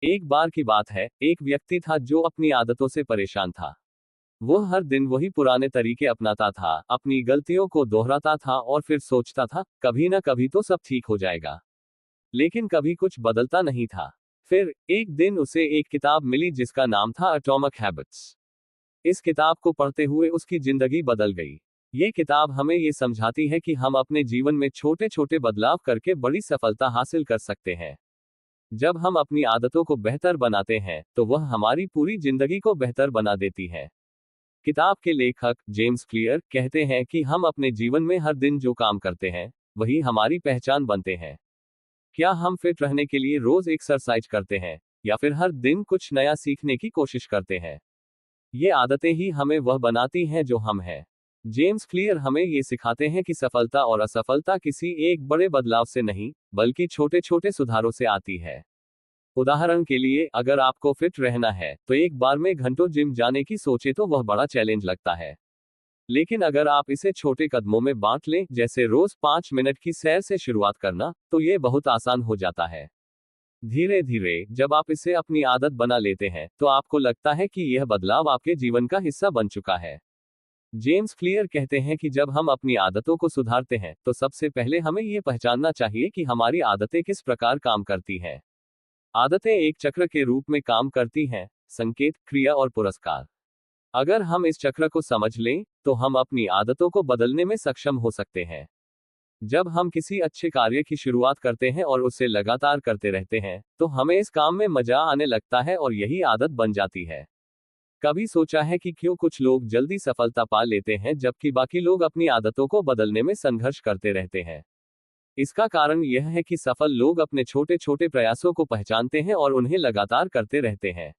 एक बार की बात है, एक व्यक्ति था जो अपनी आदतों से परेशान था। वो हर दिन वही पुराने तरीके अपनाता था, अपनी गलतियों को दोहराता था और फिर सोचता था, कभी ना कभी तो सब ठीक हो जाएगा। लेकिन कभी कुछ बदलता नहीं था। फिर एक दिन उसे एक किताब मिली जिसका नाम था एटॉमिक हैबिट्स। इस किताब को पढ़ते हुए उसकी जिंदगी बदल गई। ये किताब हमें ये समझाती है कि हम अपने जीवन में छोटे छोटे बदलाव करके बड़ी सफलता हासिल कर सकते हैं। जब हम अपनी आदतों को बेहतर बनाते हैं, तो वह हमारी पूरी जिंदगी को बेहतर बना देती है। किताब के लेखक जेम्स क्लियर कहते हैं कि हम अपने जीवन में हर दिन जो काम करते हैं, वही हमारी पहचान बनते हैं। क्या हम फिट रहने के लिए रोज एक्सरसाइज करते हैं, या फिर हर दिन कुछ नया सीखने की कोशिश करते हैं? ये आदतें ही हमें वह बनाती हैं जो हम हैं। जेम्स क्लियर हमें ये सिखाते हैं कि सफलता और असफलता किसी एक बड़े बदलाव से नहीं, बल्कि छोटे छोटे सुधारों से आती है। उदाहरण के लिए, अगर आपको फिट रहना है, तो एक बार में घंटों जिम जाने की सोचे तो वह बड़ा चैलेंज लगता है। लेकिन अगर आप इसे छोटे कदमों में बांट लें, जैसे रोज 5 मिनट की सैर से शुरुआत करना, तो ये बहुत आसान हो जाता है। धीरे धीरे जब आप इसे अपनी आदत बना लेते हैं, तो आपको लगता है कि यह बदलाव आपके जीवन का हिस्सा बन चुका है। जेम्स क्लियर कहते हैं कि जब हम अपनी आदतों को सुधारते हैं, तो सबसे पहले हमें यह पहचानना चाहिए कि हमारी आदतें किस प्रकार काम करती हैं। आदतें एक चक्र के रूप में काम करती हैं: संकेत, क्रिया और पुरस्कार। अगर हम इस चक्र को समझ लें, तो हम अपनी आदतों को बदलने में सक्षम हो सकते हैं। जब हम किसी अच्छे कार्य की शुरुआत करते हैं और उसे लगातार करते रहते हैं, तो हमें इस काम में मजा आने लगता है और यही आदत बन जाती है। कभी सोचा है कि क्यों कुछ लोग जल्दी सफलता पा लेते हैं जबकि बाकी लोग अपनी आदतों को बदलने में संघर्ष करते रहते हैं? इसका कारण यह है कि सफल लोग अपने छोटे छोटे प्रयासों को पहचानते हैं और उन्हें लगातार करते रहते हैं।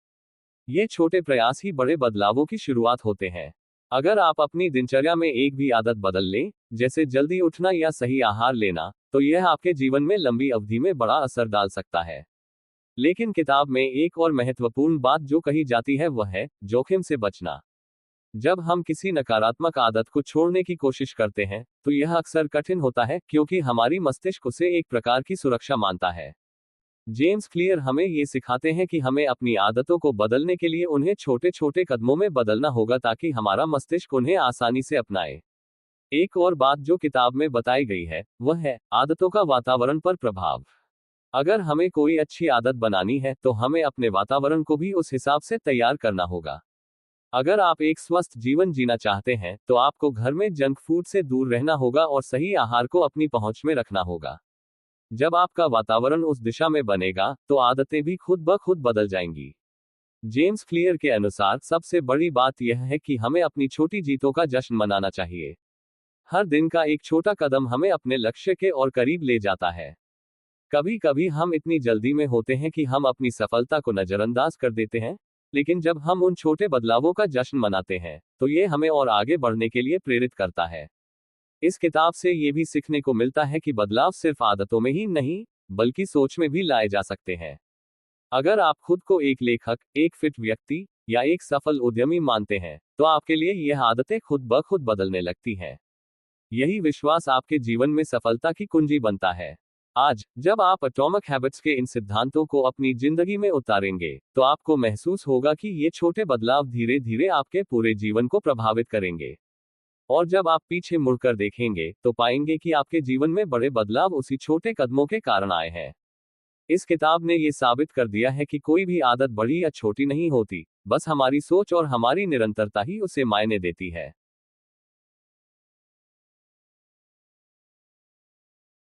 ये छोटे प्रयास ही बड़े बदलावों की शुरुआत होते हैं। अगर आप अपनी दिनचर्या में एक भी आदत बदल लें, जैसे जल्दी उठना या सही आहार लेना, तो यह आपके जीवन में लंबी अवधि में बड़ा असर डाल सकता है। लेकिन किताब में एक और महत्वपूर्ण बात जो कही जाती है वह है जोखिम से बचना। जब हम किसी नकारात्मक आदत को छोड़ने की कोशिश करते हैं, तो यह अक्सर कठिन होता है क्योंकि हमारी मस्तिष्क उसे एक प्रकार की सुरक्षा मानता है। जेम्स क्लियर हमें ये सिखाते हैं कि हमें अपनी आदतों को बदलने के लिए उन्हें छोटे छोटे कदमों में बदलना होगा ताकि हमारा मस्तिष्क उन्हें आसानी से अपनाए। एक और बात जो किताब में बताई गई है, वह है आदतों का वातावरण पर प्रभाव। अगर हमें कोई अच्छी आदत बनानी है, तो हमें अपने वातावरण को भी उस हिसाब से तैयार करना होगा। अगर आप एक स्वस्थ जीवन जीना चाहते हैं, तो आपको घर में जंक फूड से दूर रहना होगा और सही आहार को अपनी पहुंच में रखना होगा। जब आपका वातावरण उस दिशा में बनेगा, तो आदतें भी खुद ब खुद बदल जाएंगी। जेम्स क्लियर के अनुसार सबसे बड़ी बात यह है कि हमें अपनी छोटी जीतों का जश्न मनाना चाहिए। हर दिन का एक छोटा कदम हमें अपने लक्ष्य के और करीब ले जाता है। कभी कभी हम इतनी जल्दी में होते हैं कि हम अपनी सफलता को नजरअंदाज कर देते हैं, लेकिन जब हम उन छोटे बदलावों का जश्न मनाते हैं, तो ये हमें और आगे बढ़ने के लिए प्रेरित करता है। इस किताब से ये भी सीखने को मिलता है कि बदलाव सिर्फ आदतों में ही नहीं, बल्कि सोच में भी लाए जा सकते हैं। अगर आप खुद को एक लेखक, एक फिट व्यक्ति या एक सफल उद्यमी मानते हैं, तो आपके लिए यह आदतें खुद ब खुद बदलने लगती हैं। यही विश्वास आपके जीवन में सफलता की कुंजी बनता है। आज जब आप एटॉमिक हैबिट्स के इन सिद्धांतों को अपनी जिंदगी में उतारेंगे, तो आपको महसूस होगा कि ये छोटे बदलाव धीरे धीरे आपके पूरे जीवन को प्रभावित करेंगे। और जब आप पीछे मुड़कर देखेंगे, तो पाएंगे कि आपके जीवन में बड़े बदलाव उसी छोटे कदमों के कारण आए हैं। इस किताब ने ये साबित कर दिया है कि कोई भी आदत बड़ी या छोटी नहीं होती, बस हमारी सोच और हमारी निरंतरता ही उसे मायने देती है।